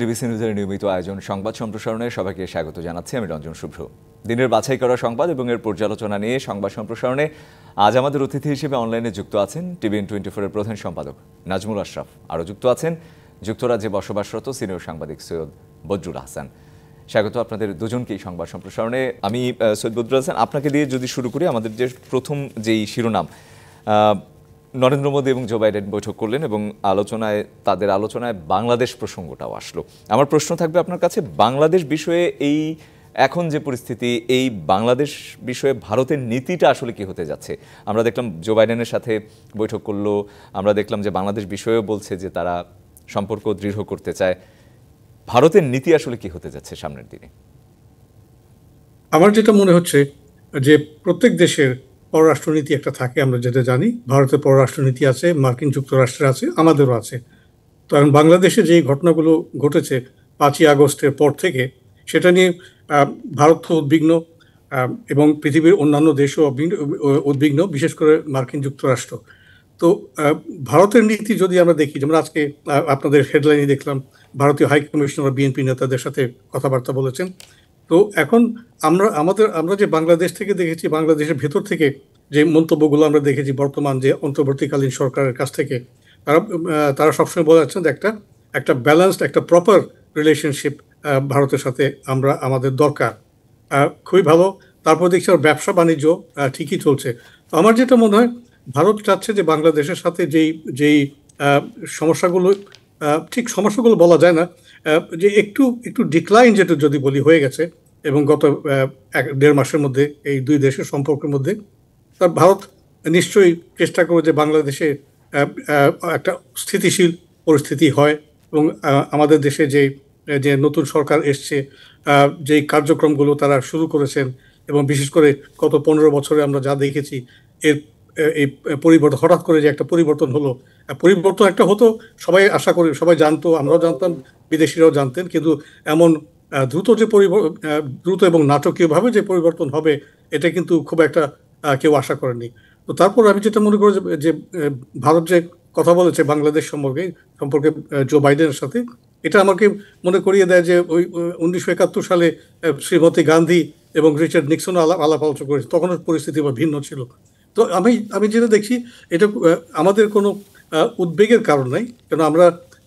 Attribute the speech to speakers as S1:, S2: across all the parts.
S1: DBC নিউজের নিয়মিত আয়োজন সংবাদ সম্প্রসারণে সবাইকে স্বাগত জানাচ্ছি। আমি রঞ্জন শুভ্র। দিনের বাছাই করা সংবাদ এবং এর পর্যালোচনা নিয়ে সংবাদ সম্প্রসারণে আজ আমাদের অতিথি হিসেবে অনলাইনে যুক্ত আছেন টিভিএন 24 এর প্রধান সম্পাদক নাজমুল আশরাফ। আরও যুক্ত আছেন যুক্তরাজ্যে বসবাসরত সিনিয়র সাংবাদিক সৈয়দ বদরুল হাসান। স্বাগত আপনাদের দুজনকেই সংবাদ সম্প্রসারণে। আমি সৈয়দ বদরুল হাসান, আপনাকে দিয়ে যদি শুরু করি, আমাদের যে প্রথম যেই শিরোনাম, নরেন্দ্র মোদী এবং জো বাইডেন বৈঠক করলেন এবং তাদের আলোচনায় বাংলাদেশ প্রসঙ্গটাও আসলো। আমার প্রশ্ন থাকবে আপনার কাছে, বাংলাদেশ বিষয়ে এই এখন যে পরিস্থিতি, এই বাংলাদেশ বিষয়ে ভারতের নীতিটা আসলে কি হতে যাচ্ছে? আমরা দেখলাম জো বাইডেনের সাথে বৈঠক করলো, আমরা দেখলাম যে বাংলাদেশ বিষয়েও বলছে যে তারা সম্পর্ক দৃঢ় করতে চায়। ভারতের নীতি আসলে কি হতে যাচ্ছে সামনের দিনে?
S2: আমার যেটা মনে হচ্ছে যে প্রত্যেক দেশের পররাষ্ট্রনীতি একটা থাকে, আমরা যেটা জানি। ভারতের পররাষ্ট্রনীতি আছে, মার্কিন যুক্তরাষ্ট্রের আছে, আমাদেরও আছে। তো এখন বাংলাদেশে যে ঘটনাগুলো ঘটেছে 5ই আগস্টের পর থেকে, সেটা নিয়ে ভারত তো উদ্বিগ্ন এবং পৃথিবীর অন্যান্য দেশও উদ্বিগ্ন, বিশেষ করে মার্কিন যুক্তরাষ্ট্র। তো ভারতের নীতি যদি আমরা দেখি, যেমন আজকে আপনাদের হেডলাইনে দেখলাম ভারতীয় হাই কমিশনার বিএনপি নেতাদের সাথে কথাবার্তা বলেছেন। তো এখন আমরা যে বাংলাদেশ থেকে দেখেছি, বাংলাদেশের ভেতর থেকে যে মন্তব্যগুলো আমরা দেখেছি বর্তমান যে অন্তর্বর্তীকালীন সরকারের কাছ থেকে, তারা সবসময় বলে যাচ্ছেন যে একটা ব্যালেন্সড, একটা প্রপার রিলেশনশিপ ভারতের সাথে আমাদের দরকার। খুবই ভালো। তারপর দেখছি আর ব্যবসা বাণিজ্য ঠিকই চলছে। তো আমার যেটা মনে হয়, ভারত চাচ্ছে যে বাংলাদেশের সাথে যেই সমস্যাগুলো, ঠিক সমস্যাগুলো বলা যায় না, যে একটু ডিক্লাইন যেটা যদি বলি হয়ে গেছে, এবং গত 1-1.5 মাসের মধ্যে এই দুই দেশের সম্পর্কের মধ্যে, তার ভারত নিশ্চয়ই চেষ্টা করবে যে বাংলাদেশে একটা স্থিতিশীল পরিস্থিতি হয় এবং আমাদের দেশে যে নতুন সরকার এসছে, যেই কার্যক্রমগুলো তারা শুরু করেছেন, এবং বিশেষ করে গত 15 বছরে আমরা যা দেখেছি, এই পরিবর্তন, হঠাৎ করে যে একটা পরিবর্তন হলো, পরিবর্তন একটা হতো সবাই আশা করি, সবাই জানতো, আমরাও জানতাম, বিদেশিরাও জানতেন, কিন্তু এমন দ্রুত এবং নাটকীয়ভাবে যে পরিবর্তন হবে, এটা কিন্তু খুব একটা কেউ আশা করেনি। তো তারপর আমি যেটা মনে করি যে ভারত যে কথা বলেছে বাংলাদেশ সম্পর্কে জো বাইডেনের সাথে, এটা আমাকে মনে করিয়ে দেয় যে ওই 1971 সালে শ্রীমতী গান্ধী এবং রিচার্ড নিক্সন আলাপ আলোচনা করেছে, তখন পরিস্থিতি ভিন্ন ছিল। তো আমি যেটা দেখছি, এটা আমাদের কোনো উদ্বেগের কারণ নাই, কেন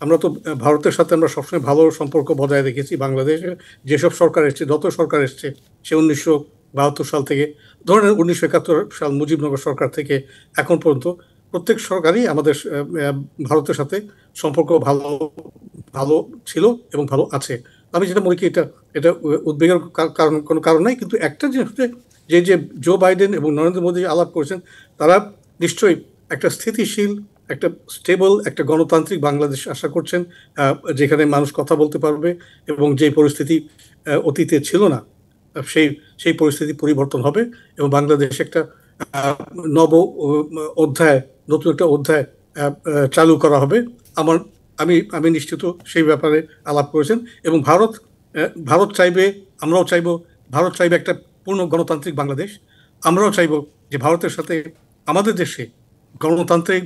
S2: আমরা তো ভারতের সাথে আমরা সবসময় ভালো সম্পর্ক বজায় রেখেছি। বাংলাদেশে যেসব সরকার এসছে, যত সরকার এসছে, সে 1972 সাল থেকে ধরেন 1971 সাল মুজিবনগর সরকার থেকে এখন পর্যন্ত প্রত্যেক সরকারই আমাদের ভারতের সাথে সম্পর্ক ভালো ছিল এবং ভালো আছে। আমি যেটা মনে করি, এটা উদ্বেগের কোনো কারণ নাই। কিন্তু একটা জিনিস হচ্ছে যে জো বাইডেন এবং নরেন্দ্র মোদী আলাপ করেছেন, তারা নিশ্চয়ই একটা স্থিতিশীল, একটা স্টেবল, একটা গণতান্ত্রিক বাংলাদেশ আশা করছেন, যেখানে মানুষ কথা বলতে পারবে এবং যে পরিস্থিতি অতীতে ছিল না, সেই পরিস্থিতি পরিবর্তন হবে এবং বাংলাদেশ একটা নতুন একটা অধ্যায় চালু করা হবে। আমি নিশ্চিত সেই ব্যাপারে আলাপ করেছেন। এবং ভারত চাইবে, আমরাও চাইব, ভারত চাইবে একটা পূর্ণ গণতান্ত্রিক বাংলাদেশ। আমরাও চাইব যে ভারতের সাথে আমাদের দেশে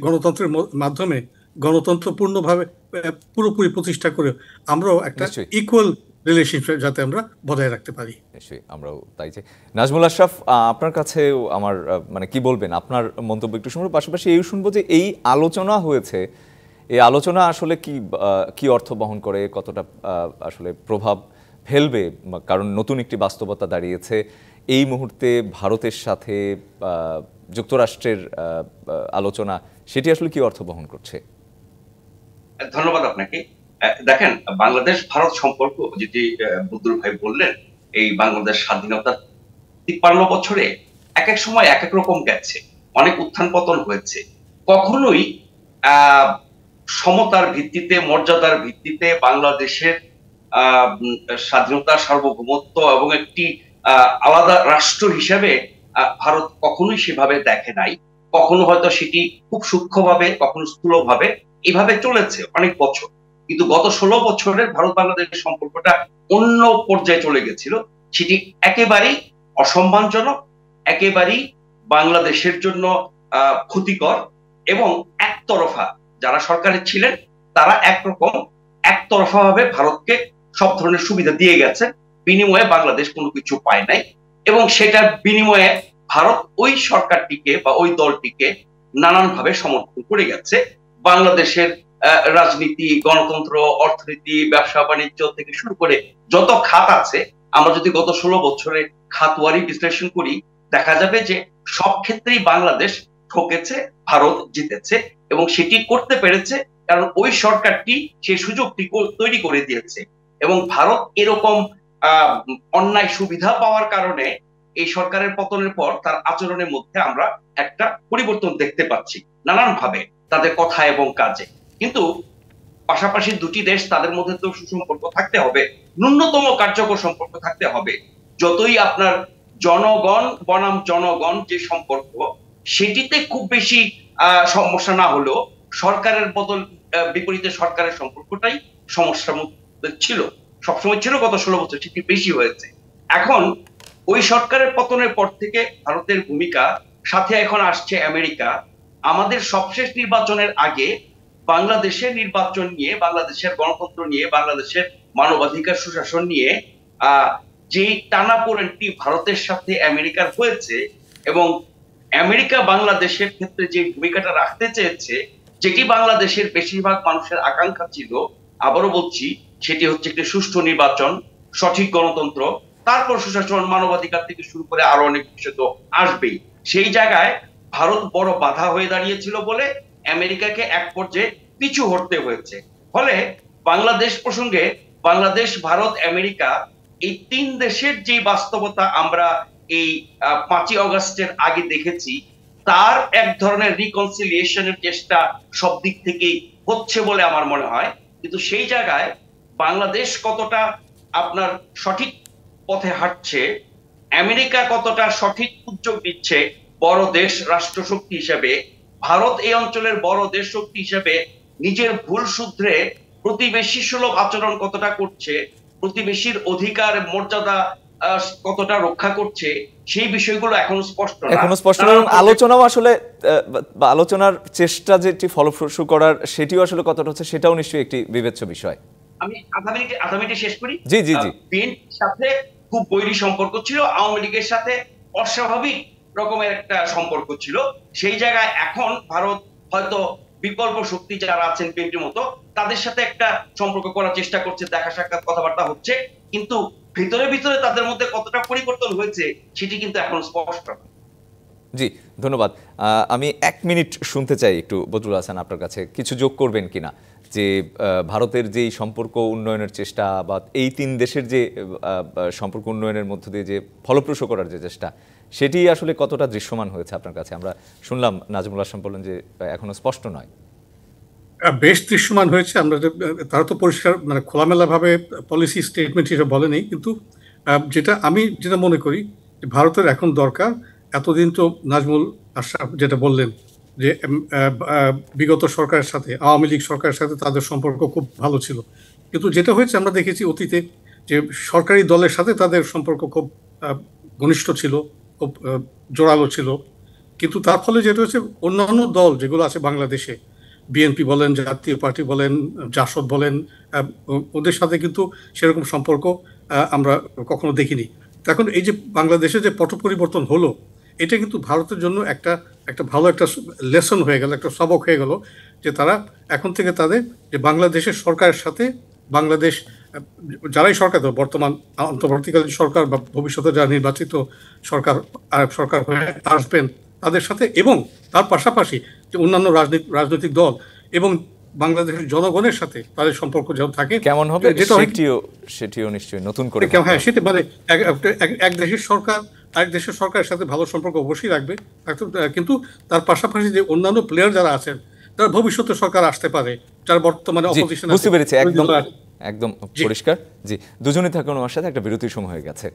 S2: গণতন্ত্রের মাধ্যমে গণতন্ত্র পুরোপুরি প্রতিষ্ঠা করে আমরাও একটা ইকুয়াল রিলেশনশিপ যাতে আমরা বজায় রাখতে পারি।
S1: নিশ্চয়ই আমরাও তাই চাই। নাজমুল আশরাফ, আপনার কাছে আমার কি বলবেন, আপনার মন্তব্য একটু শুনবো, পাশাপাশি এই শুনবো যে এই আলোচনা হয়েছে, এই আলোচনা আসলে কি অর্থ বহন করে, কতটা আসলে প্রভাব ফেলবে, কারণ নতুন একটি বাস্তবতা দাঁড়িয়েছে এই মুহূর্তে ভারতের সাথে যুক্তরাষ্ট্রের আলোচনা, সেটি আসলে কি অর্থ বহন করছে?
S3: ধন্যবাদ আপনাকে। দেখেন, বাংলাদেশ ভারত সম্পর্ক যেটি বদরুল ভাই বললেন, এই বাংলাদেশ স্বাধীনতার 53 বছরে এক এক সময় এক এক রকম গেছে, অনেক উত্থান পতন হয়েছে। কখনোই সমতার ভিত্তিতে, মর্যাদার ভিত্তিতে বাংলাদেশের স্বাধীনতা, সার্বভৌমত্ব এবং একটি আলাদা রাষ্ট্র হিসেবে ভারত কখনোই সেভাবে দেখে নাই। কখনো হয়তো সেটি খুব সূক্ষ্মভাবে, কখনো স্থূলভাবে এভাবে চলেছে অনেক বছর। কিন্তু গত 16 বছরের ভারত বাংলাদেশের সম্পর্কটা অন্য পর্যায়ে চলে গেছিল। সেটি একেবারেই অসম্মানজনক, একেবারেই বাংলাদেশের জন্য ক্ষতিকর এবং একতরফা। যারা সরকারে ছিলেন তারা একরকম, একতরফাভাবে ভারতকে সব ধরনের সুবিধা দিয়ে গেছে, বিনিময়ে বাংলাদেশ কোনো কিছু পায় নাই, এবং সেটার বিনিময়ে ভারত ওই সরকারটিকে বা ওই দলটিকে নানানভাবে সমর্থন করে গেছে। বাংলাদেশের রাজনীতি, গণতন্ত্র, অর্থনীতি, ব্যবসা বাণিজ্য থেকে শুরু করে যত খাত আছে, আমরা যদি গত 16 বছরে খাতওয়ারি বিশ্লেষণ করি, দেখা যাবে যে সব ক্ষেত্রেই বাংলাদেশ ঠকেছে, ভারত জিতেছে, এবং সেটি করতে পেরেছে কারণ ওই সরকারটি সেই সুযোগটি তৈরি করে দিয়েছে। এবং ভারত এরকম অন্যায় সুবিধা পাওয়ার কারণে এই সরকারের পতনের পর তার আচরণের মধ্যে আমরা একটা পরিবর্তন দেখতে পাচ্ছি নানান ভাবে, তাদের কথা এবং কাজে। কিন্তু পাশাপাশি দুটি দেশ, তাদের মধ্যে তো সুসম্পর্ক থাকতে হবে, ন্যূনতম কার্যকর সম্পর্ক থাকতে হবে। যতই আপনার জনগণ বনাম জনগণ যে সম্পর্ক, সেটিতে খুব বেশি সমস্যা না হলেও সরকারের বদল বিপরীতে সরকারের সম্পর্কটাই সমস্যার মধ্যে ছিল, সবসময় ছিল, গত 16 বছর সেটি বেশি হয়েছে। এখন ওই সরকারের পতনের পর থেকে ভারতের ভূমিকা, সাথে এখন আসছে আমেরিকা। আমাদের সবশেষ নির্বাচনের আগে বাংলাদেশের নির্বাচন নিয়ে, বাংলাদেশের গণতন্ত্র নিয়ে, বাংলাদেশের মানবাধিকার সুশাসন নিয়ে যে টানাপোড়েনটি ভারতের সাথে আমেরিকার হয়েছে, এবং আমেরিকা বাংলাদেশের ক্ষেত্রে যে ভূমিকাটা রাখতে চেয়েছে, যেটি বাংলাদেশের বেশিরভাগ মানুষের আকাঙ্ক্ষা ছিল, আবারও বলছি, সেটি হচ্ছে একটি সুষ্ঠু নির্বাচন, সঠিক গণতন্ত্র, তারপর সুশাসন, মানবাধিকার থেকে শুরু করে আরো অনেক বিষয় তো আসবেই। সেই জায়গায় ভারত বড় বাধা হয়ে দাঁড়িয়েছিল বলে আমেরিকাকে এক পর্যায়ে পিছু হটতে হয়েছে। ফলে বাংলাদেশ প্রসঙ্গে বাংলাদেশ, ভারত, আমেরিকা এই তিন দেশের যে বাস্তবতা আমরা এই 5ই অগাস্টের আগে দেখেছি, তার এক ধরনের রিকনসিলিয়েশনের চেষ্টা সব দিক থেকেই হচ্ছে বলে আমার মনে হয়। কিন্তু সেই জায়গায় বাংলাদেশ কতটা আপনার সঠিক পথে হাঁটছে, আমেরিকা কতটা সঠিক উদ্যোগ দিচ্ছে বড় দেশ রাষ্ট্রশক্তি হিসেবে, ভারত এই অঞ্চলের বড় দেশ শক্তি হিসেবে নিজের ভুল শুধরে প্রতিবেশী সুলভ আচরণ কতটা করছে, প্রতিবেশীর অধিকার মর্যাদা কতটা রক্ষা করছে, সেই বিষয়গুলো এখনো স্পষ্ট না।
S1: এবং আলোচনাও আসলে আলোচনার চেষ্টা যেটি ফলপ্রসূ করার, সেটিও আসলে কতটা হচ্ছে, সেটাও নিশ্চয়ই একটি বিবেচ্য বিষয়।
S3: আমি আধা মিনিটে শেষ করি।
S1: জি জি জি।
S3: বিএনপির সাথে খুব বৈরী সম্পর্ক ছিল, আওয়ামী লীগের সাথে অস্বাভাবিক রকমের একটা সম্পর্ক ছিল। সেই জায়গায় এখন ভারত হয়তো বিকল্প শক্তি যারা আছেন বিএনপির মতো, তাদের সাথে একটা সম্পর্ক করার চেষ্টা করছে, দেখা সাক্ষাৎ কথাবার্তা হচ্ছে, কিন্তু ভিতরে ভিতরে তাদের মধ্যে কতটা পরিবর্তন হয়েছে সেটি কিন্তু এখন স্পষ্ট।
S1: জি, ধন্যবাদ। আমি 1 মিনিট শুনতে চাই একটু বদরুল হাসান আপনার কাছে, কিছু যোগ করবেন কিনা যে ভারতের যেই সম্পর্ক উন্নয়নের চেষ্টা, বা এই তিন দেশের যে সম্পর্ক উন্নয়নের মধ্য দিয়ে যে ফলপ্রসূ করার যে চেষ্টা, সেটি আসলে কতটা দৃশ্যমান হয়েছে আপনার কাছে? আমরা শুনলাম নাজমুল হাসান বললেন যে এখনো স্পষ্ট নয়।
S2: বেশ দৃশ্যমান হয়েছে। আমরা তারা তো পরিষ্কার মানে খোলামেলা ভাবে পলিসি স্টেটমেন্ট হিসেবে বলেনি, কিন্তু আমি যেটা মনে করি যে ভারতের এখন দরকার, এতদিন তো নাজমুল আশরাফ যেটা বললেন যে বিগত সরকারের সাথে, আওয়ামী লীগ সরকারের সাথে তাদের সম্পর্ক খুব ভালো ছিল, কিন্তু যেটা হয়েছে আমরা দেখেছি অতীতে যে সরকারি দলের সাথে তাদের সম্পর্ক খুব ঘনিষ্ঠ ছিল, খুব জোরালো ছিল, কিন্তু তার ফলে যেটা হচ্ছে অন্যান্য দল যেগুলো আছে বাংলাদেশে, বিএনপি বলেন, জাতীয় পার্টি বলেন, জাসদ বলেন, ওদের সাথে কিন্তু সেরকম সম্পর্ক আমরা কখনো দেখিনি। এখন এই যে বাংলাদেশে যে পট পরিবর্তন হলো, এটা কিন্তু ভারতের জন্য একটা ভালো একটা লেসন হয়ে গেল, একটা সবক হয়ে গেল, যে তারা এখন থেকে তাদের যে বাংলাদেশের সরকারের সাথে, বাংলাদেশ যারাই সরকার, বর্তমান অন্তর্বর্তীকালীন সরকার বা ভবিষ্যতে যারা নির্বাচিত সরকার হয়ে আসবেন তাদের সাথে, এবং তার পাশাপাশি যে অন্যান্য রাজনৈতিক দল এবং বাংলাদেশের জনগণের সাথে তাদের সম্পর্ক যেমন থাকে,
S1: কেমন হবে সেটিও নিশ্চয়ই নতুন করে,
S2: হ্যাঁ সেটা মানে এক দেশের সরকার আরেক দেশের সরকারের সাথে ভালো সম্পর্ক অবশ্যই রাখবে, কিন্তু তার পাশাপাশি যে অন্যান্য প্লেয়ার যারা আছেন, তারা ভবিষ্যতে সরকার আসতে পারে, যারা বর্তমানে অপোজিশন আছে।
S1: বুঝতে পেরেছি, একদম পরিষ্কার। জি, দুজনেই থাকুন আমার সাথে, একটা বিরতির সময় হয়ে গেছে।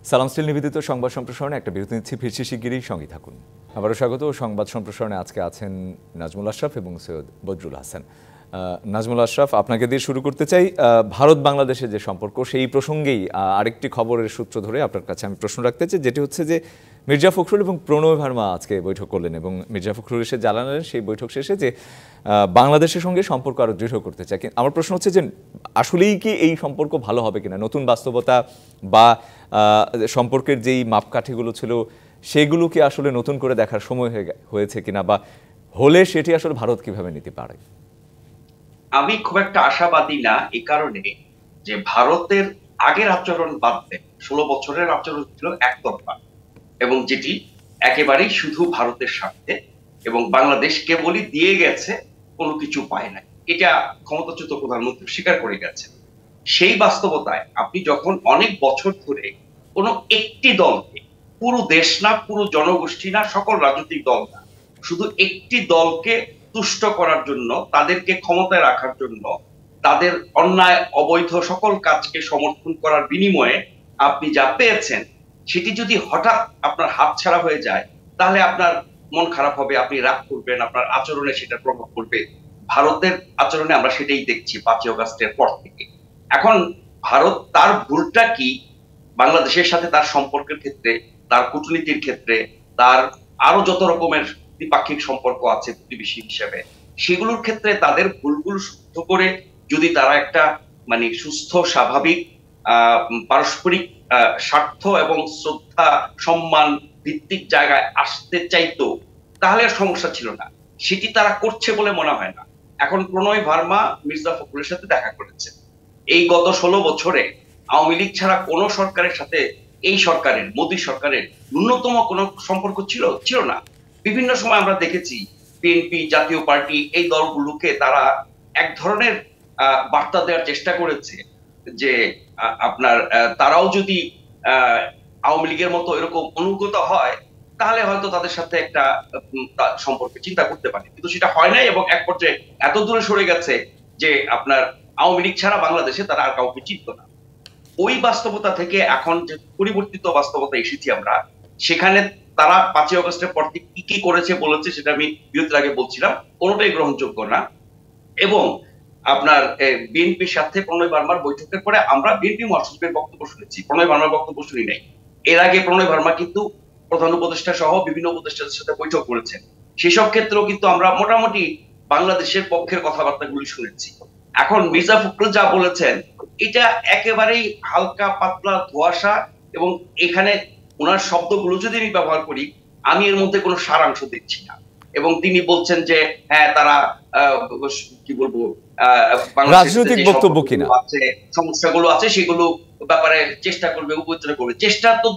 S1: সালাম স্টিল নিবেদিত সংবাদ সম্প্রসারণে একটা বিরতি নিচ্ছি, ফিরছি শিগগিরই, সঙ্গে থাকুন। আবারও স্বাগত। সংবাদ সম্প্রসারণে আজকে আছেন নাজমুল আশরাফ এবং সৈয়দ বদরুল হাসান। নাজমুল আশরাফ, আপনাকে দিয়ে শুরু করতে চাই। ভারত বাংলাদেশের যে সম্পর্ক, সেই প্রসঙ্গেই আরেকটি খবরের সূত্র ধরে আপনার কাছে আমি প্রশ্ন রাখতে চাই, যেটি হচ্ছে যে মির্জা ফখরুল এবং প্রণয় ভার্মা আজকে বৈঠক করলেন এবং মির্জা ফখরুল এসে জানালেন সেই বৈঠক শেষে যে বাংলাদেশের সঙ্গে সম্পর্ক আরো দৃঢ় করতে চায়। আমার প্রশ্ন হচ্ছে যে আসলেই কি এই সম্পর্ক ভালো হবে কিনা, নতুন বাস্তবতা বা সম্পর্কের যেই মাপকাঠিগুলো ছিল সেগুলো কি আসলে নতুন করে দেখার সময় হয়েছে কিনা, বা হলে সেটি আসলে ভারত কিভাবে নিতে পারে?
S3: আমি খুব একটা আশাবাদী না, এই কারণে যে ভারতের আগের আচরণ বাদ দেন, 16 বছরের আচরণ ছিল একতরফা এবং যেটি একেবারেই শুধু ভারতের স্বার্থে, এবং বাংলাদেশ কেবলই দিয়ে গেছে, কোনো কিছু পায় নাই। এটা ক্ষমতাচ্যুত প্রধানমন্ত্রী স্বীকার করে গেছেন। সেই বাস্তবতায় আপনি যখন অনেক বছর ধরে কোনো একটি দলকে, পুরো দেশ না, পুরো জনগোষ্ঠী না, সকল রাজনৈতিক দল না, শুধু একটি দলকে তুষ্ট করার জন্য, তাদেরকে ক্ষমতায় রাখার জন্য, তাদের অন্যায় অবৈধ সকল কাজকে সমর্থন করার বিনিময়ে আপনি যা পেয়েছেন, সেটি যদি হঠাৎ আপনার হাতছাড়া হয়ে যায়, তাহলে আপনার মন খারাপ হবে, আপনি রাগ করবেন, আপনার আচরণে সেটা প্রভাব পড়বে। ভারতের আচরণে আমরা সেটাই দেখছি 5ই অগাস্টের পর থেকে। এখন ভারত তার ভুলটা কি, বাংলাদেশের সাথে তার সম্পর্কের ক্ষেত্রে, তার কূটনীতির ক্ষেত্রে, তার আরো যত রকমের দ্বিপাক্ষিক সম্পর্ক আছে প্রতিবেশী হিসেবে, সেগুলোর ক্ষেত্রে তাদের ভুলগুলো শুদ্ধ করে যদি তারা একটা মানে সুস্থ স্বাভাবিক পারস্পরিক স্বার্থ এবং শ্রদ্ধা সম্মান ভিত্তিক জায়গায় আসতে চাইতো, তাহলে আর সমস্যা ছিল না। সেটি তারা করছে বলে মনে হয় না। এখন প্রণয় ভার্মা মির্জা ফখরুলের সাথে দেখা করেছে। এই গত 16 বছরে আওয়ামী লীগ ছাড়া কোন সরকারের সাথে এই সরকারের, মোদী সরকারের ন্যূনতম কোনো সম্পর্ক ছিল না। বিভিন্ন সময় আমরা দেখেছি বিএনপি, জাতীয় পার্টি, এই দলগুলোকে তারা এক ধরনের বার্তা দেওয়ার চেষ্টা করেছে যে আপনার তারাও যদি আওয়ামী লীগের মতো এরকম অনুগত হয়, তাহলে হয়তো তাদের সাথে একটা সম্পর্কে চিন্তা করতে পারে, কিন্তু সেটা হয় নাই এবং এক পর্যায়ে এত দূরে সরে গেছে যে আপনার আওয়ামী লীগ ছাড়া বাংলাদেশে তারা আর কাউকে চিনত না। ওই বাস্তবতা থেকে এখন যে পরিবর্তিত বাস্তবতা এসেছি আমরা, সেখানে তারা 5ই অগস্টের পর থেকে কি কি করেছে বলেছে, সেটা আমি বিরতির আগে বলছিলাম, কোনোটাই গ্রহণযোগ্য না। এবং আপনার বিএনপির সাথে প্রণয় ভার্মার বৈঠকের পরে আমরা বিএনপি মহাসচিবের বক্তব্য শুনেছি, প্রণয় ভার্মার বক্তব্য শুনি নাই। এর আগে প্রণয় ভার্মা কিন্তু প্রধান উপদেষ্টা সহ বিভিন্ন উপদেষ্টাদের সাথে বৈঠক করেছেন। সেসব ক্ষেত্রেও কিন্তু আমরা মোটামুটি বাংলাদেশের পক্ষের কথাবার্তাগুলি শুনেছি। এখন মির্জা ফখরুল যা বলেছেন, এটা একেবারেই হালকা পাতলা ধোঁয়াশা, এবং এখানে ওনার শব্দগুলো যদি আমি ব্যবহার করি, আমি এর মধ্যে কোনো সারাংশ দেখছি না। এবং তিনি বলছেন যে হ্যাঁ, তারা কি বলবো,
S1: রাজনৈতিক বক্তব্য কিনা,
S3: সমস্যাগুলো আছে সেগুলো ব্যাপারে চেষ্টা করবে, উপচনা করবে। চেষ্টার তো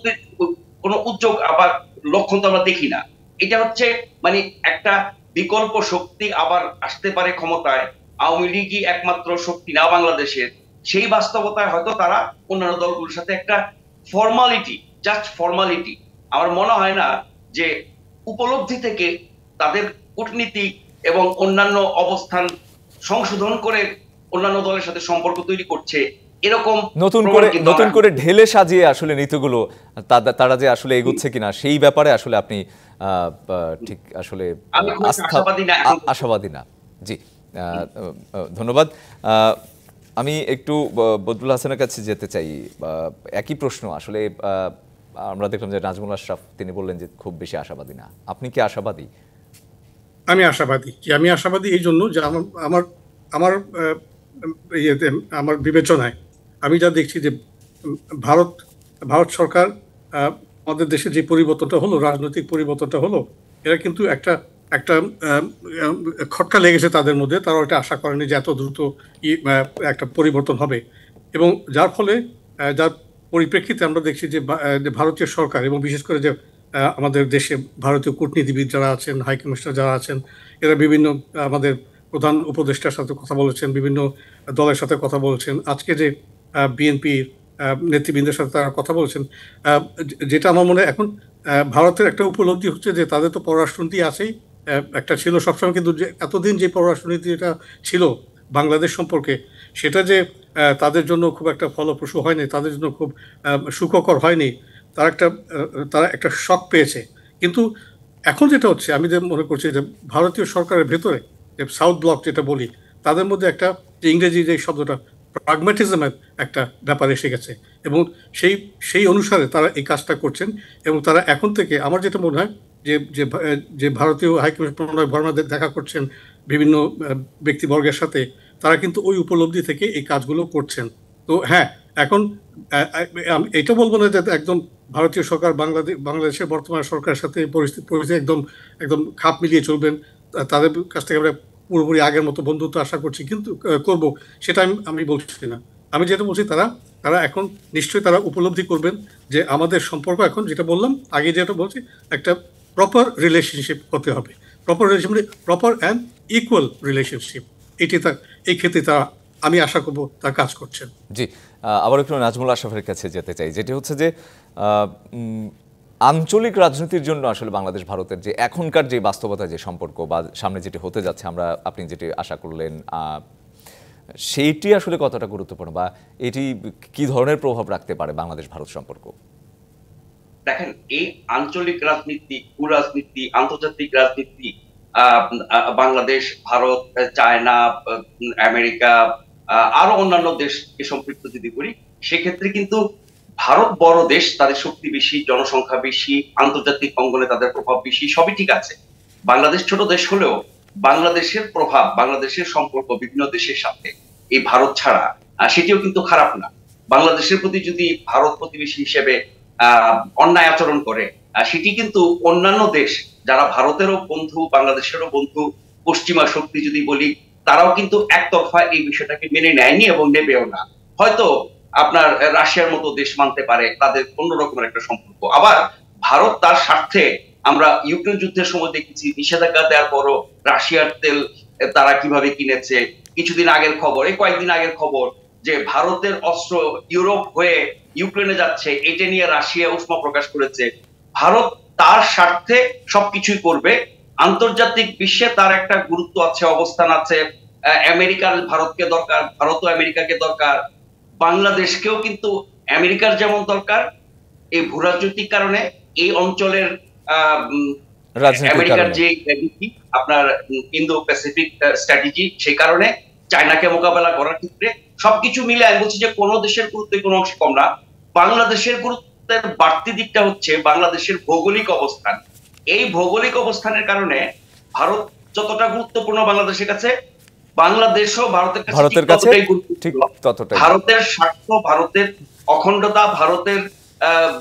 S3: কোনো উদ্যোগ আবার লক্ষণ তো আমরা দেখি না। এটা হচ্ছে মানে একটা বিকল্প শক্তি আবার আসতে পারে ক্ষমতায়, আওয়ামী লীগই একমাত্র শক্তি না বাংলাদেশের, সেই বাস্তবতায় হয়তো তারা অন্যান্য দলগুলোর সাথে একটা ফর্মালিটি, জাস্ট ফর্মালিটি, আমার মনে হয় না যে উপলব্ধি থেকে তাদের কূটনীতি এবং অন্যান্য অবস্থান সংশোধন করে অন্যান্য দলের সাথে সম্পর্ক তৈরি করছে, এরকম
S1: নতুন করে ঢেলে সাজিয়ে আসলে নীতিগুলো তারা যে আসলে এগোচ্ছে কিনা সেই ব্যাপারে আসলে আপনি ঠিক আসলে আশাবাদী না। জি, ধন্যবাদ। আমি একটু বদরুল হাসানের কাছে যেতে চাই। একই প্রশ্ন আসলে, আমরা দেখলাম যে নাজমুল আশরাফ তিনি বললেন যে খুব বেশি আশাবাদী না। আপনি কি আশাবাদী?
S2: আমি আশাবাদী এই জন্য যে আমার বিবেচনায় আমি যা দেখছি যে ভারত সরকার, আমাদের দেশে যে পরিবর্তনটা হলো, রাজনৈতিক পরিবর্তনটা হলো, এরা কিন্তু একটা খটকা লেগেছে তাদের মধ্যে। তারা এটা আশা করেনি যে এত দ্রুত একটা পরিবর্তন হবে, এবং যার ফলে যার পরিপ্রেক্ষিতে আমরা দেখছি যে ভারতীয় সরকার এবং বিশেষ করে যে আমাদের দেশে ভারতীয় কূটনীতিবিদ যারা আছেন, হাই কমিশনার যারা আছেন, এরা বিভিন্ন আমাদের প্রধান উপদেষ্টার সাথে কথা বলেছেন, বিভিন্ন দলের সাথে কথা বলেছেন। আজকে যে বিএনপির নেতৃবৃন্দের সাথে তারা কথা বলেছেন, যেটা আমার মনে হয় এখন ভারতের একটা উপলব্ধি হচ্ছে যে তাদের তো পররাষ্ট্রনীতি আছেই, একটা ছিল সবসময়, কিন্তু যে এতদিন যে পররাষ্ট্রনীতি এটা ছিল বাংলাদেশ সম্পর্কে, সেটা যে তাদের জন্য খুব একটা ফলপ্রসূ হয়নি, তাদের জন্য খুব সুখকর হয়নি, তারা একটা শক পেয়েছে। কিন্তু এখন যেটা হচ্ছে, আমি যে মনে করছি যে ভারতীয় সরকারের ভেতরে যে সাউথ ব্লক যেটা বলি, তাদের মধ্যে একটা যে ইংরেজি যে শব্দটা প্রাগম্যাটিজমের একটা ব্যাপার এসে গেছে, এবং সেই সেই অনুসারে তারা এই কাজটা করছেন। এবং তারা এখন থেকে আমার যেটা মনে হয় যে যে যে ভারতীয় হাইকমিশন প্রণয় বর্মাদের দেখা করছেন বিভিন্ন ব্যক্তিবর্গের সাথে, তারা কিন্তু ওই উপলব্ধি থেকে এই কাজগুলো করছেন। তো হ্যাঁ, এখন আমি এটা বলবো না যে একদম ভারতীয় সরকার বাংলাদেশের বর্তমান সরকারের সাথে পরিস্থিতি একদম একদম খাপ মিলিয়ে চলবেন, তাদের কাছ থেকে আমরা পুরোপুরি আগের মতো বন্ধুত্ব আশা করছি, কিন্তু করব সেটা আমি বলছি না। আমি যেটা বলছি, তারা তারা এখন নিশ্চয়ই তারা উপলব্ধি করবেন যে আমাদের সম্পর্ক এখন, যেটা বললাম আগে, যেটা বলছি, একটা প্রপার রিলেশনশিপ হতে হবে। Proper relationship, proper and equal relationship, এটি তার এই ক্ষেত্রে তারা, আমি আশা করব, তার কাজ করছেন।
S1: জি, আবার একটু নাজমুল আশরাফের কাছে যেতে চাই, যেটি হচ্ছে যে আঞ্চলিক রাজনীতির জন্য আসলে বাংলাদেশ ভারতের যে এখনকার যে বাস্তবতা, যে সম্পর্ক বা সামনে যেটি হতে যাচ্ছে, আপনি যেটি আশা করলেন, সেইটি আসলে কতটা গুরুত্বপূর্ণ, বা এটি কি ধরনের প্রভাব রাখতে পারে বাংলাদেশ ভারত সম্পর্ক?
S3: দেখেন, এই আঞ্চলিক রাজনীতি, রাজনীতি, আন্তর্জাতিক রাজনীতি, বাংলাদেশ, ভারত, চায়না, আমেরিকা, আরো অন্যান্য দেশকে সম্পৃক্ত যদি করি, সেক্ষেত্রে কিন্তু ভারত বড় দেশ, তাদের শক্তি বেশি, জনসংখ্যা বেশি, আন্তর্জাতিক অঙ্গনে তাদের প্রভাব বেশি, সবই ঠিক আছে। বাংলাদেশ ছোট দেশ হলেও বাংলাদেশের প্রভাব, বাংলাদেশের সম্পর্ক বিভিন্ন দেশের সাথে এই ভারত ছাড়া সেটিও কিন্তু খারাপ না। বাংলাদেশের প্রতি যদি ভারত প্রতিবেশী হিসেবে অন্যায় আচরণ করে, সেটি কিন্তু অন্যান্য দেশ যারা ভারতেরও বন্ধু, বাংলাদেশেরও বন্ধু, পশ্চিমা শক্তি যদি বলি, তারাও কিন্তু একতরফা এই বিষয়টাকে মেনে নেয়নি এবং নেবেও না। হয়তো আপনার রাশিয়ার মতো দেশ মানতে পারে, তাদের অন্যরকমের একটা সম্পর্ক। আবার ভারত তার স্বার্থে, আমরা ইউক্রেন যুদ্ধের সময় দেখেছি নিষেধাজ্ঞা দেওয়ার পরও রাশিয়ার তেল তারা কিভাবে কিনেছে। কিছুদিন আগের খবর, এই কয়েকদিন আগের খবর, যে ভারতের অস্ত্র ইউরোপ হয়ে ইউক্রেনে যাচ্ছে, এটা নিয়ে রাশিয়া উষ্মা প্রকাশ করেছে। ভারত তার স্বার্থে সবকিছুই করবে। আন্তর্জাতিক বিশ্বে তার একটা গুরুত্ব আছে, অবস্থান আছে। আমেরিকার ভারতকে দরকার, ভারতও আমেরিকাকে দরকার। বাংলাদেশকেও কিন্তু আমেরিকার যেমন দরকার, এই ভূরাজনৈতিক কারণে, এই অঞ্চলের আমেরিকার যে আপনার ইন্দো প্যাসিফিক স্ট্র্যাটেজি, সেই কারণে চায়নাকে মোকাবেলা করার ক্ষেত্রে সবকিছু মিলে আমি বলছি যে কোনো দেশের গুরুত্ব কোনো অংশে কম না। বাংলাদেশের গুরুত্বের বাড়তি দিকটা হচ্ছে বাংলাদেশের ভৌগোলিক অবস্থান। এই ভৌগোলিক অবস্থানের কারণে ভারত যতটা গুরুত্বপূর্ণ বাংলাদেশের কাছে, বাংলাদেশও ভারতের কাছে ঠিক ততটাই। ভারতের স্বার্থ, ভারতের অখণ্ডতা, ভারতের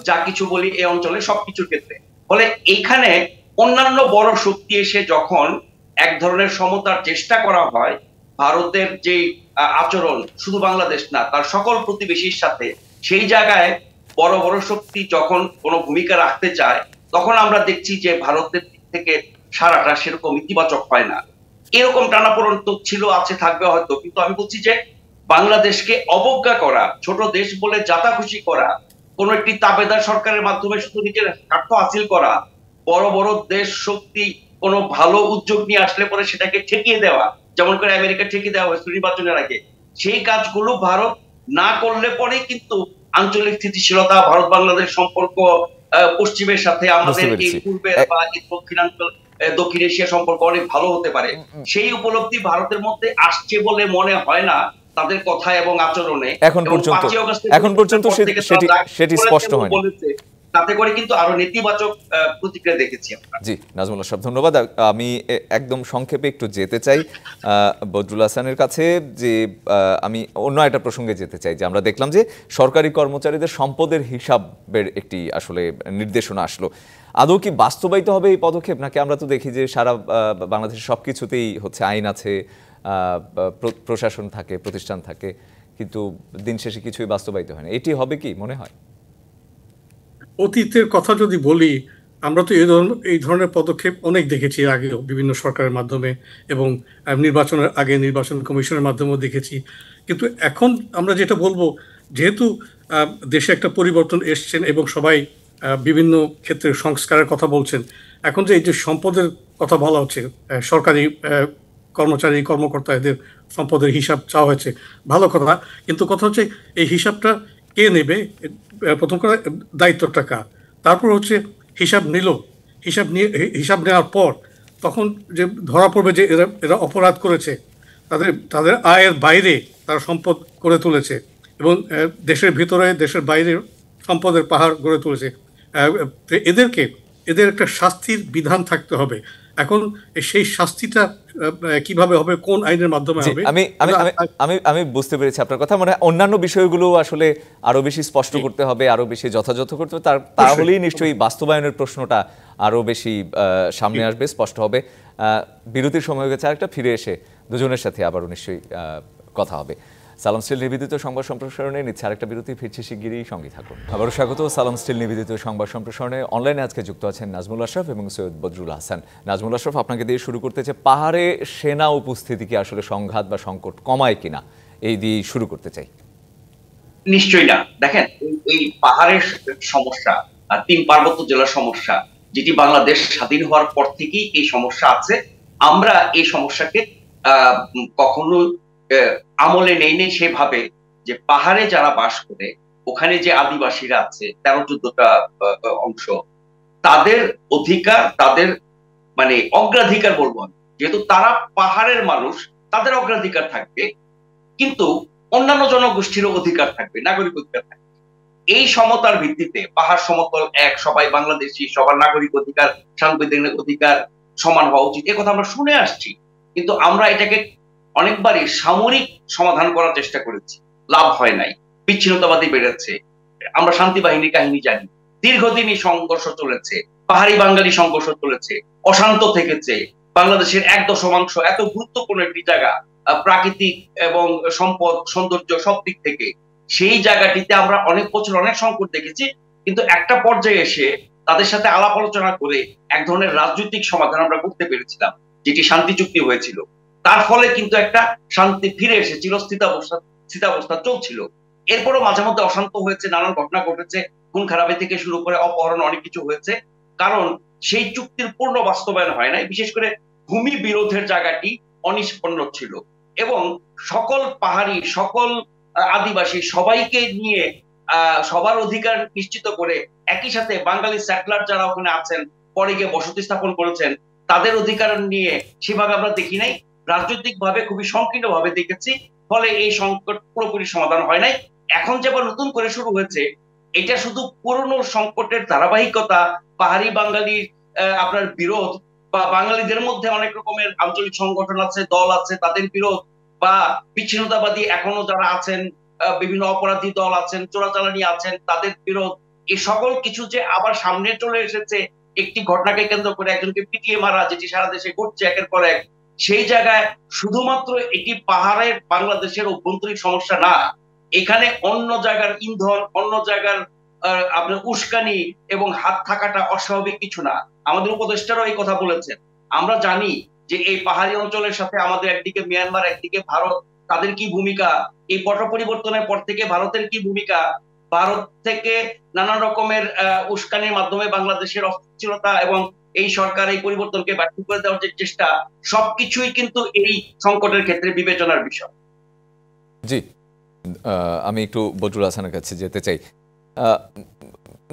S3: যা কিছু বলি এই অঞ্চলে সবকিছুর ক্ষেত্রে। ফলে এইখানে অন্যান্য বড় শক্তি এসে যখন এক ধরনের সমতার চেষ্টা করা হয়, ভারতের যে আচরণ শুধু বাংলাদেশ না, তার সকল প্রতিবেশীর সাথে, সেই জায়গায় বড় বড় শক্তি যখন কোনো ভূমিকা রাখতে চায়, তখন আমরা দেখছি যে ভারতের দিক থেকে সারাটা সেরকম ইতিবাচক হয় না। এরকম টানাপোড়েন তো ছিল, আছে, থাকবে হয়তো। কিন্তু আমি বলছি যে বাংলাদেশকে অবজ্ঞা করা, ছোট দেশ বলে যাতা খুশি করা, কোন একটি তাবেদার সরকারের মাধ্যমে শুধু নিজের স্বার্থ হাসিল করা, বড় বড় দেশ শক্তি কোনো ভালো উদ্যোগ নিয়ে আসলে পরে সেটাকে ঠেকিয়ে দেওয়া, যেমন করে আমেরিকা ঠেকিয়ে দেওয়া হয়েছিল নির্বাচনের আগে, সেই কাজগুলো ভারত না করলে পরে কিন্তু আঞ্চলিক স্থিতিশীলতা, ভারত বাংলাদেশ সম্পর্ক, পশ্চিমের সাথে আমাদের এই পূর্বের বা দক্ষিণাঞ্চল, দক্ষিণ এশিয়া সম্পর্ক অনেক ভালো হতে পারে। সেই উপলব্ধি ভারতের মধ্যে আসছে বলে মনে হয় না তাদের কথা এবং আচরণে।
S1: এখন পর্যন্ত সেটি স্পষ্ট হয়নি।
S3: তাতে করে কিন্তু আরো নেতিবাচক প্রতিক্রিয়া দেখেছি আমরা।
S1: জি, নাজমুল আশরাফ, ধন্যবাদ। আমি একদম সংক্ষেপে একটু যেতে চাই বদরুল হাসানের কাছে, যে আমি অন্য একটা প্রসঙ্গে যেতে চাই, যে আমরা দেখলাম যে সরকারি কর্মচারীদের সম্পদের হিসাবের একটি আসলে নির্দেশনা আসলো। আদৌ কি বাস্তবায়িত হবে এই পদক্ষেপ, নাকি আমরা তো দেখি যে সারা বাংলাদেশের সবকিছুতেই হচ্ছে আইন আছে, প্রশাসন থাকে, প্রতিষ্ঠান থাকে, কিন্তু দিন শেষে কিছুই বাস্তবায়িত হয় না? এটি হবে কি মনে হয়?
S2: অতীতের কথা যদি বলি, আমরা তো এই ধরনের পদক্ষেপ অনেক দেখেছি আগেও, বিভিন্ন সরকারের মাধ্যমে, এবং নির্বাচনের আগে নির্বাচন কমিশনের মাধ্যমেও দেখেছি। কিন্তু এখন আমরা যেটা বলবো, যেহেতু দেশে একটা পরিবর্তন এসছেন এবং সবাই বিভিন্ন ক্ষেত্রে সংস্কারের কথা বলছেন, এখন যে এই যে সম্পদের কথা বলা হচ্ছে, সরকারি কর্মচারী কর্মকর্তা এদের সম্পদের হিসাব চাওয়া হয়েছে, ভালো কথা। কিন্তু কথা হচ্ছে এই হিসাবটা কে নেবে, প্রথম কথা দায়িত্বটা কার, তারপর হচ্ছে হিসাব হিসাব নেওয়ার পর তখন যে ধরা পড়বে যে এরা অপরাধ করেছে, তাদের আয়ের বাইরে তারা সম্পদ করে তুলেছে এবং দেশের ভিতরে দেশের বাইরে সম্পদের পাহাড় গড়ে তুলেছে। এদের একটা শাস্তির বিধান থাকতে হবে। এখন সেই শাস্তিটা কিভাবে হবে, কোন আইনের মাধ্যমে হবে?
S1: আমি আমি আমি আমি বুঝতে পেরেছি আপনার কথা। মানে অন্যান্য বিষয়গুলো আসলে আরো বেশি স্পষ্ট করতে হবে, আরো বেশি যথাযথ করতে হবে, তাহলেই নিশ্চয়ই বাস্তবায়নের প্রশ্নটা আরো বেশি সামনে আসবে, স্পষ্ট হবে। বিরতির সময় হয়ে গেছে, আরেকটা ফিরে এসে দুজনের সাথে আবারও নিশ্চয়ই কথা হবে। সালাম স্টিল নিবেদিত সংবাদ সম্প্রসারণে নিচ্ছে আরেকটা বিরতি, ফিরছে শিগগিরই, সঙ্গে থাকুন। আবারও স্বাগত সালাম স্টিল নিবেদিত সংবাদ সম্প্রসারণে। অনলাইনে আজকে যুক্ত আছেন নাজমুল আশরাফ এবং সৈয়দ বদরুল হাসান। নাজমুল আশরাফ, আপনাকে দিয়ে শুরু করতে চাই, পাহাড়ে সেনা উপস্থিতি কি আসলে সংঘাত বা সংকট কমায় কিনা, এই দিয়ে শুরু করতে চাই।
S3: নিশ্চয়ই না। দেখেন, এই পাহাড়ের সমস্যা, 3 পার্বত্য জেলার সমস্যা, যেটি বাংলাদেশ স্বাধীন হওয়ার পর থেকেই এই সমস্যা আছে। আমরা এই সমস্যাকে কখনো আমলে নেই সেভাবে যে পাহাড়ে যারা বাস করে, ওখানে যে আদিবাসীরা আছে 13-14টা অংশ, তাদের অধিকার, তাদের মানে অগ্রাধিকার বলবো আমি, যেহেতু তারা পাহাড়ের মানুষ, তাদের অগ্রাধিকার থাকবে, কিন্তু অন্যান্য জনগোষ্ঠীরও অধিকার থাকবে, নাগরিক অধিকার থাকবে। এই সমতার ভিত্তিতে পাহাড় সমতল এক, সবাই বাংলাদেশী, সবার নাগরিক অধিকার, সাংবিধানিক অধিকার সমান হওয়া উচিত, এ কথা আমরা শুনে আসছি। কিন্তু আমরা এটাকে অনেকবারই সামরিক সমাধান করার চেষ্টা করেছি, লাভ হয় নাই, বিচ্ছিন্নতাবাদী বেড়েছে। আমরা শান্তি বাহিনীর কাহিনী জানি, দীর্ঘদিনই সংঘর্ষ চলেছে, পাহাড়ি বাঙালি সংঘর্ষ চলেছে, অশান্ত থেকেছে। বাংলাদেশের 1/10 এত গুরুত্বপূর্ণ একটি জায়গা, প্রাকৃতিক এবং সম্পদ, সৌন্দর্য সব দিক থেকে, সেই জায়গাটিতে আমরা অনেক বছর অনেক সংকট দেখেছি। কিন্তু একটা পর্যায়ে এসে তাদের সাথে আলাপ আলোচনা করে এক ধরনের রাজনৈতিক সমাধান আমরা করতে পেরেছিলাম, যেটি শান্তি চুক্তি হয়েছিল। তার ফলে কিন্তু একটা শান্তি ফিরে এসেছিল, স্থিতাবস্থা চলছিল। এরপরও মাঝে মধ্যে অশান্ত হয়েছে, নানান ঘটনা ঘটেছে, খুন খারাপি থেকে শুরু করে অপহরণ, অনেক কিছু হয়েছে। কারণ সেই চুক্তির পূর্ণ বাস্তবায়ন হয় নাই। বিশেষ করে ভূমি বিরোধের জায়গাটি অনিষ্পন্ন ছিল, এবং সকল পাহাড়ি, সকল আদিবাসী সবাইকে নিয়ে সবার অধিকার নিশ্চিত করে একই সাথে বাঙালি সেটলার যারা ওখানে আছেন, পরে গিয়ে বসতি স্থাপন করেছেন, তাদের অধিকার নিয়ে সেভাবে আমরা দেখি নাই, রাজনৈতিক ভাবে খুবই সংকীর্ণ ভাবে দেখেছি। ফলে এই সংকট পুরোপুরি সমাধান হয় নাই। এখন যে আবার নতুন করে শুরু হয়েছে, এটা শুধু পুরনো সংকটের ধারাবাহিকতা, পাহাড়ি বাঙালির আপনার বিরোধ, বা বাঙালিদের মধ্যে অনেক রকমের আঞ্চলিক সংগঠন আছে, দল আছে, তাদের বিরোধ, বা বিচ্ছিন্নতাবাদী এখনো যারা আছেন, বিভিন্ন অপরাধী দল আছেন, চোরাচালানি আছেন, তাদের বিরোধ, এই সকল কিছু যে আবার সামনে চলে এসেছে একটি ঘটনাকে কেন্দ্র করে, একজনকে পিটিয়ে মারা, যেটি সারা দেশে ঘটছে একের পর এক। সেই জায়গায় শুধুমাত্র এটি পাহাড়ের বাংলাদেশের অভ্যন্তরীণ সমস্যা না, এখানে অন্য জায়গার ইন্ধন, অন্য জায়গার আপনার উস্কানি এবং হাত থাকাটা অস্বাভাবিক কিছু না। আমাদের উপদেষ্টারাও এই কথা বলেছেন। আমরা জানি যে এই পাহাড়ি অঞ্চলের সাথে আমাদের একদিকে মিয়ানমার, একদিকে ভারত, তাদের কি ভূমিকা, এই পট পরিবর্তনের পর থেকে ভারতের কি ভূমিকা, ভারত থেকে নানান রকমের উস্কানির মাধ্যমে বাংলাদেশের অস্থিরতা এবং এই সরকার এই পরিবর্তনকে ব্যর্থ করে দেওয়ার যে চেষ্টা, সবকিছুই কিন্তু এই সংকটের ক্ষেত্রে বিবেচনার বিষয়।
S1: জি, আমি একটু বদরুল হাসানের কাছে যেতে চাই।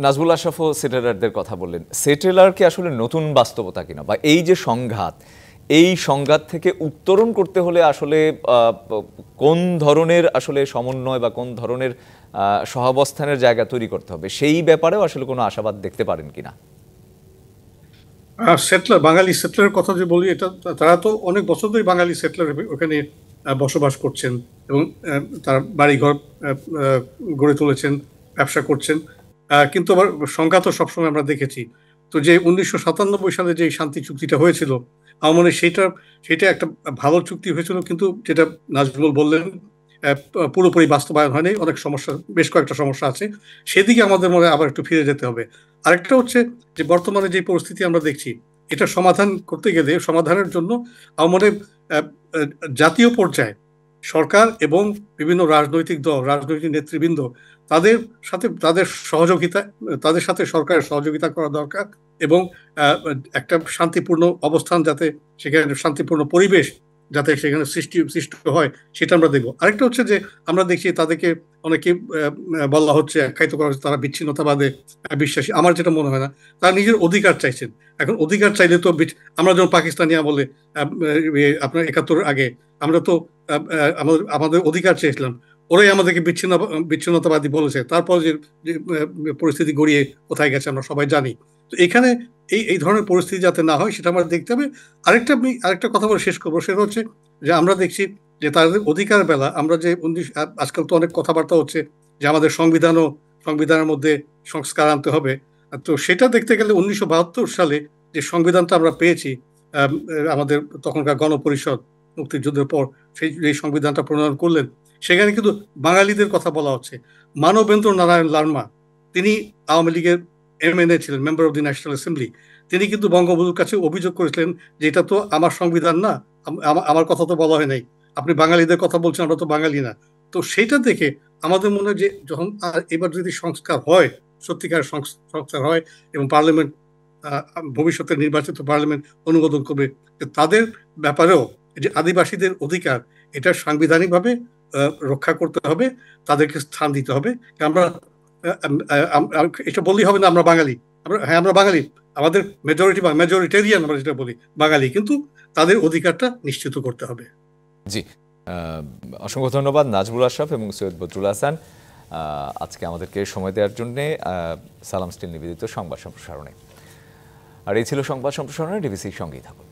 S1: নাজমুল আশরাফ ও সেটেলারদের কথা বললেন, সেটেলার কি আসলে নতুন বাস্তবতা কিনা, বা এই যে সংঘাত, এই সংঘাত থেকে উত্তরণ করতে হলে আসলে কোন ধরনের আসলে সমন্বয় বা কোন ধরনের সহাবস্থানের জায়গা তৈরি করতে হবে, সেই ব্যাপারেও আসলে কোনো আশাবাদ দেখতে পারেন কিনা?
S2: সেটলার, বাঙালি সেটলারের কথা যে বলি, এটা তারা তো অনেক বছর ধরে বাঙালি সেটলার ওখানে বসবাস করছেন এবং তার বাড়িঘর গড়ে তুলেছেন, ব্যবসা করছেন। কিন্তু আবার সংঘাত তো সবসময় আমরা দেখেছি। তো যে 1997 সালে যে শান্তি চুক্তিটা হয়েছিল, আমার মনে হয় সেটা একটা ভালো চুক্তি হয়েছিল, কিন্তু যেটা নাজমুল বললেন পুরোপুরি বাস্তবায়ন হয়নি, অনেক সমস্যা, বেশ কয়েকটা সমস্যা আছে। সেদিকে আমাদের মনে হয় আবার একটু ফিরে যেতে হবে। আরেকটা হচ্ছে যে বর্তমানে যে পরিস্থিতি আমরা দেখছি, এটা সমাধান করতে গেলে, সমাধানের জন্য আমার মনে জাতীয় পর্যায়ে সরকার এবং বিভিন্ন রাজনৈতিক দল, রাজনৈতিক নেতৃবৃন্দ, তাদের সাথে সরকারের সহযোগিতা করা দরকার, এবং একটা শান্তিপূর্ণ অবস্থান, যাতে সেখানে শান্তিপূর্ণ পরিবেশ যাতে সেখানে সৃষ্টি হয়, সেটা আমরা দেখবো। আরেকটা হচ্ছে যে আমরা দেখছি তাদেরকে অনেকে বলা হচ্ছে, আখ্যায়িত করা হচ্ছে তারা বিচ্ছিন্নতাবাদে বিশ্বাসী। আমার যেটা মনে হয় না, তারা নিজের অধিকার চাইছেন। এখন অধিকার চাইলে তো আমরা যেমন পাকিস্তানি আমলে আপনার 71 আগে আমরা তো আমাদের অধিকার চেয়েছিলাম, ওরাই আমাদেরকে বিচ্ছিন্নতাবাদী বলেছে। তারপর যে পরিস্থিতি গড়িয়ে কোথায় গেছে আমরা সবাই জানি। তো এখানে এই ধরনের পরিস্থিতি যাতে না হয় সেটা আমরা দেখতে হবে। আরেকটা কথা বলে শেষ করবো, সেটা হচ্ছে যে আমরা দেখছি যে তাদের অধিকার বেলা আমরা যে আজকাল তো অনেক কথাবার্তা হচ্ছে যে আমাদের সংবিধানের মধ্যে সংস্কার আনতে হবে। তো সেটা দেখতে গেলে 1972 সালে যে সংবিধানটা আমরা পেয়েছি, আমাদের তখনকার গণপরিষদ মুক্তিযুদ্ধের পর সেই সংবিধানটা প্রণয়ন করলেন, সেখানে কিন্তু বাঙালিদের কথা বলা হচ্ছে। মানবেন্দ্র নারায়ণ লারমা, তিনি আওয়ামী লীগের MNA ছিলেন, member of the national assembly. তিনি কিন্তু বঙ্গবন্ধুর কাছে অভিযোগ করেছিলেন যে এটা তো আমার সংবিধান না, আমার কথা তো বলা হয় নাই, আপনি বাঙালিদের কথা বলছেন, আমরা তো বাঙালি না। তো সেটা দেখে আমাদের মনে হয় যে যখন এবার যদি সংস্কার হয়, সত্যিকার সংস্কার হয় এবং পার্লামেন্ট ভবিষ্যতে নির্বাচিত পার্লামেন্ট অনুমোদন করবে, তাদের ব্যাপারেও যে আদিবাসীদের অধিকার এটা সাংবিধানিকভাবে রক্ষা করতে হবে, তাদেরকে স্থান দিতে হবে। আমরা এটা বললেই হবে না আমরা বাঙালি, আমরা বাঙালি, আমাদের মেজরিটেরিয়ান আমরা যেটা বলি বাঙালি, কিন্তু তাদের অধিকারটা নিশ্চিত করতে হবে।
S1: জি, অসংখ্য ধন্যবাদ নাজমুল আশরাফ এবং সৈয়দ বদরুল হাসান আজকে আমাদেরকে সময় দেওয়ার জন্যে সালাম স্টিল নিবেদিত সংবাদ সম্প্রসারণে। আর এই ছিল সংবাদ সম্প্রসারণে, ডিবিসির সঙ্গেই থাকুন।